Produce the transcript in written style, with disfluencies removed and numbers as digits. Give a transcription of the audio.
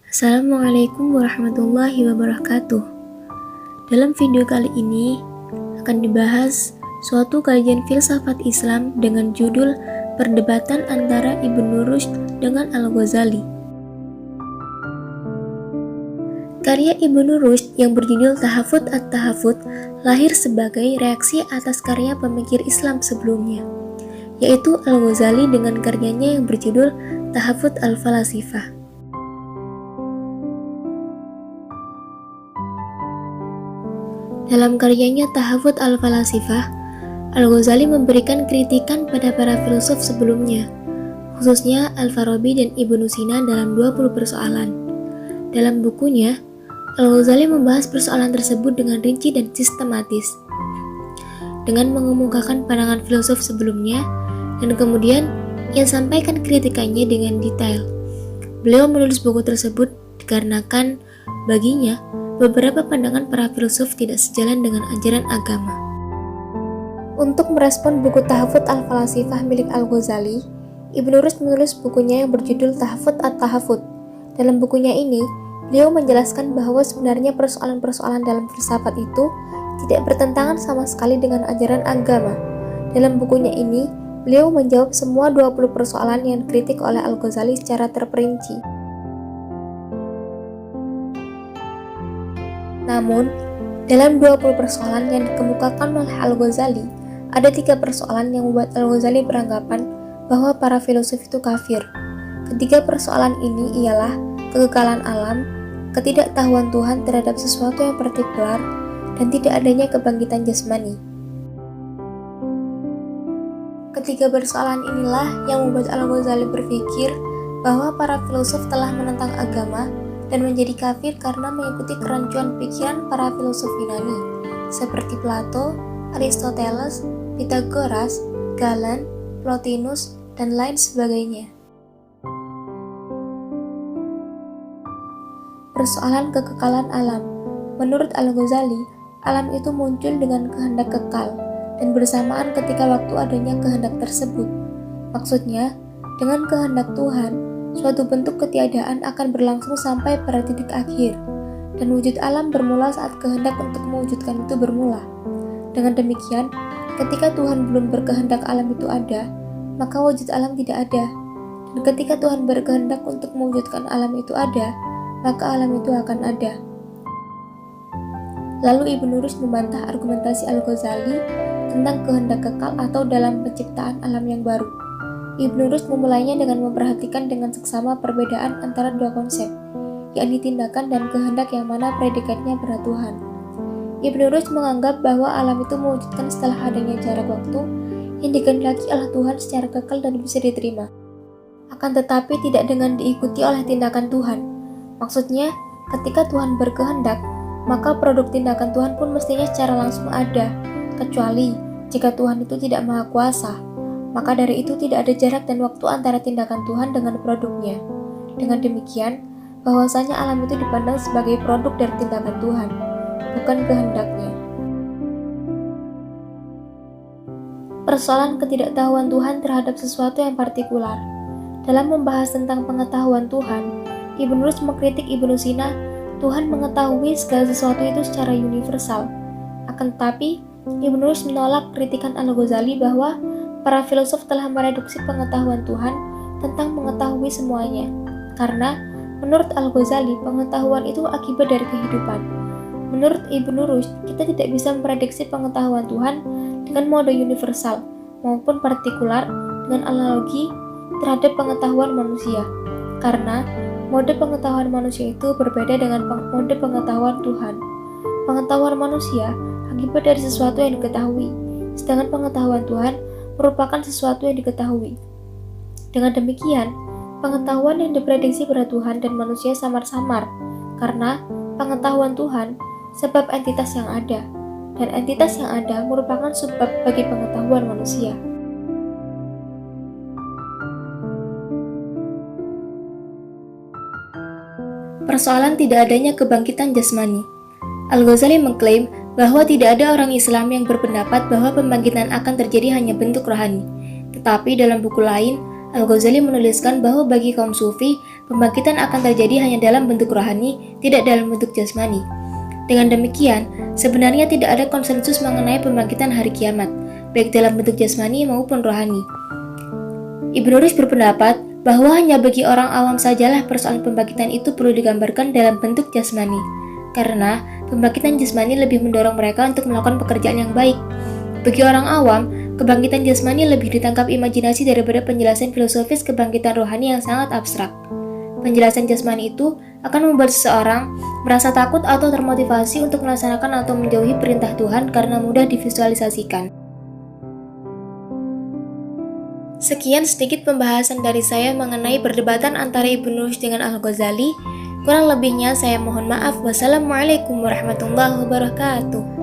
Assalamualaikum warahmatullahi wabarakatuh. Dalam video kali ini akan dibahas suatu kajian filsafat Islam dengan judul Perdebatan antara Ibnu Rushd dengan Al-Ghazali. Karya Ibnu Rushd yang berjudul Tahafut at-Tahafut lahir sebagai reaksi atas karya pemikir Islam sebelumnya, yaitu Al-Ghazali dengan karyanya yang berjudul Tahafut al-Falasifah. Dalam karyanya Tahafut al-Falasifah, Al-Ghazali memberikan kritikan pada para filsuf sebelumnya, khususnya Al-Farabi dan Ibnu Sina dalam 20 persoalan. Dalam bukunya, Al-Ghazali membahas persoalan tersebut dengan rinci dan sistematis, dengan mengemukakan pandangan filsuf sebelumnya, dan kemudian ia sampaikan kritikannya dengan detail. Beliau menulis buku tersebut dikarenakan baginya beberapa pandangan para filsuf tidak sejalan dengan ajaran agama. Untuk merespon buku Tahafut al-Falasifah milik Al-Ghazali, Ibnu Rushd menulis bukunya yang berjudul Tahafut at-Tahafut. Dalam bukunya ini, beliau menjelaskan bahwa sebenarnya persoalan-persoalan dalam filsafat itu tidak bertentangan sama sekali dengan ajaran agama. Dalam bukunya ini, beliau menjawab semua 20 persoalan yang dikritik oleh Al-Ghazali secara terperinci. Namun, dalam 20 persoalan yang dikemukakan oleh Al-Ghazali, ada 3 persoalan yang membuat Al-Ghazali beranggapan bahwa para filosof itu kafir. Ketiga persoalan ini ialah kekekalan alam, ketidaktahuan Tuhan terhadap sesuatu yang partikular, dan tidak adanya kebangkitan jasmani. Ketiga persoalan inilah yang membuat Al-Ghazali berpikir bahwa para filosof telah menentang agama dan menjadi kafir karena mengikuti kerancuan pikiran para filosof Yunani seperti Plato, Aristoteles, Pythagoras, Galen, Plotinus, dan lain sebagainya. Persoalan kekekalan alam. Menurut Al-Ghazali, alam itu muncul dengan kehendak kekal dan bersamaan ketika waktu adanya kehendak tersebut. Maksudnya, dengan kehendak Tuhan, suatu bentuk ketiadaan akan berlangsung sampai pada titik akhir, dan wujud alam bermula saat kehendak untuk mewujudkan itu bermula. Dengan demikian, ketika Tuhan belum berkehendak alam itu ada, maka wujud alam tidak ada. Dan ketika Tuhan berkehendak untuk mewujudkan alam itu ada, maka alam itu akan ada. Lalu Ibnu Rushd membantah argumentasi Al-Ghazali tentang kehendak kekal atau dalam penciptaan alam yang baru. Ibnu Rushd memulainya dengan memperhatikan dengan seksama perbedaan antara dua konsep, yakni tindakan dan kehendak yang mana predikatnya pada Tuhan. Ibnu Rushd menganggap bahwa alam itu mewujudkan setelah adanya jarak waktu yang dikehendaki oleh Tuhan secara kekal dan bisa diterima, akan tetapi tidak dengan diikuti oleh tindakan Tuhan. Maksudnya, ketika Tuhan berkehendak, maka produk tindakan Tuhan pun mestinya secara langsung ada, kecuali jika Tuhan itu tidak maha kuasa. Maka dari itu tidak ada jarak dan waktu antara tindakan Tuhan dengan produknya. Dengan demikian, bahwasanya alam itu dipandang sebagai produk dari tindakan Tuhan, bukan kehendaknya. Persoalan ketidaktahuan Tuhan terhadap sesuatu yang partikular. Dalam membahas tentang pengetahuan Tuhan, Ibnu Rushd mengkritik Ibnu Sina, Tuhan mengetahui segala sesuatu itu secara universal. Akan tetapi, Ibnu Rushd menolak kritikan Al-Ghazali bahwa para filosof telah mereduksi pengetahuan Tuhan tentang mengetahui semuanya, karena menurut Al-Ghazali pengetahuan itu akibat dari kehidupan. Menurut Ibnu Rushd, kita tidak bisa memprediksi pengetahuan Tuhan dengan mode universal maupun partikular dengan analogi terhadap pengetahuan manusia, karena mode pengetahuan manusia itu berbeda dengan mode pengetahuan Tuhan. Pengetahuan manusia akibat dari sesuatu yang diketahui, sedangkan pengetahuan Tuhan merupakan sesuatu yang diketahui. Dengan demikian, pengetahuan yang diprediksi pada Tuhan dan manusia samar-samar, karena pengetahuan Tuhan sebab entitas yang ada, dan entitas yang ada merupakan sebab bagi pengetahuan manusia. Persoalan tidak adanya kebangkitan jasmani. Al-Ghazali mengklaim bahwa tidak ada orang Islam yang berpendapat bahwa pembangkitan akan terjadi hanya bentuk rohani. Tetapi dalam buku lain, Al-Ghazali menuliskan bahwa bagi kaum sufi, pembangkitan akan terjadi hanya dalam bentuk rohani, tidak dalam bentuk jasmani. Dengan demikian, sebenarnya tidak ada konsensus mengenai pembangkitan hari kiamat, baik dalam bentuk jasmani maupun rohani. Ibnu Rushd berpendapat bahwa hanya bagi orang awam sajalah persoalan pembangkitan itu perlu digambarkan dalam bentuk jasmani, karena pembangkitan jasmani lebih mendorong mereka untuk melakukan pekerjaan yang baik. Bagi orang awam, kebangkitan jasmani lebih ditangkap imajinasi daripada penjelasan filosofis kebangkitan rohani yang sangat abstrak. Penjelasan jasmani itu akan membuat seseorang merasa takut atau termotivasi untuk melaksanakan atau menjauhi perintah Tuhan karena mudah divisualisasikan. Sekian sedikit pembahasan dari saya mengenai perdebatan antara Ibnu Rushd dengan Al-Ghazali. Kurang lebihnya saya mohon maaf. Wassalamualaikum warahmatullahi wabarakatuh.